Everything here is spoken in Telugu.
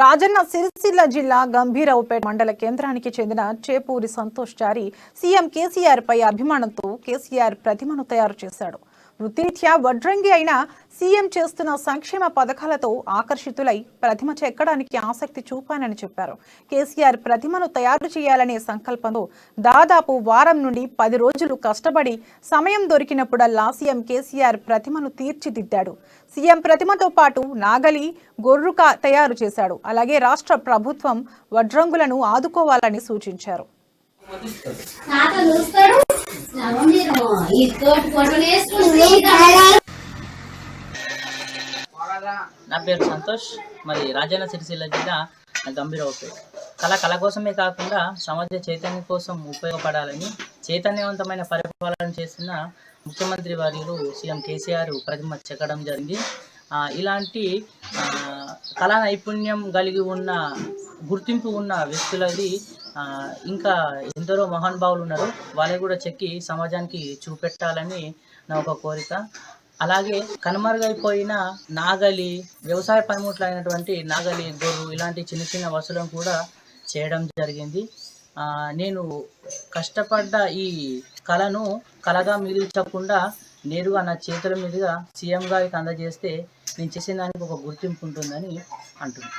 రాజన్న సిరిసిల్ల జిల్లా గంభీరావుపేట మండల కేంద్రానికి చెందిన చేపూరి సంతోష్ చారి సీఎం కేసీఆర్ పై అభిమానంతో కేసీఆర్ ప్రతిమను తయారు చేశాడు. వృత్తిరీత్యా వడ్రంగి అయిన సీఎం చేస్తున్న సంక్షేమ పథకాలతో ఆకర్షితులై ప్రతిమ చెక్కడానికి ఆసక్తి చూపానని చెప్పారు. కేసీఆర్ ప్రతిమను తయారు చేయాలనే సంకల్పంతో దాదాపు వారం నుండి 10 రోజులు కష్టపడి సమయం దొరికినప్పుడల్లా సీఎం కేసీఆర్ ప్రతిమను తీర్చిదిద్దాడు. సీఎం ప్రతిమతో పాటు నాగలి, గొర్రు తయారు చేశాడు. అలాగే రాష్ట్ర ప్రభుత్వం వడ్రంగులను ఆదుకోవాలని సూచించారు. నా పేరు సంతోష్. మరి రాజన్న సిరిసిల్ల జిల్లా గంభీరావుపేట. కళ కోసమే కాకుండా సమాజ చైతన్యం కోసం ఉపయోగపడాలని చైతన్యవంతమైన పరిపాలన చేస్తున్న ముఖ్యమంత్రి వర్యులు సీఎం కేసీఆర్ ప్రతిమ చెక్కడం జరిగింది. ఇలాంటి కళా నైపుణ్యం కలిగి ఉన్న గుర్తింపు ఉన్న వ్యక్తులది ఇంకా ఎందరో మహానుభావులు ఉన్నారు. వాళ్ళని కూడా చెక్కి సమాజానికి చూపెట్టాలని నా ఒక కోరిక. అలాగే కనుమరుగైపోయిన నాగలి, వ్యవసాయ పనిముట్లు అయినటువంటి నాగలి, గొర్రు ఇలాంటి చిన్న చిన్న వస్తువులను కూడా చేయడం జరిగింది. నేను కష్టపడ్డ ఈ కళను కళగా మిగిల్చకుండా నేరుగా నా చేతుల మీదుగా సీఎం గారికి అందజేస్తే నేను చేసిన దానికి ఒక గుర్తింపు ఉంటుందని అంటున్నాను.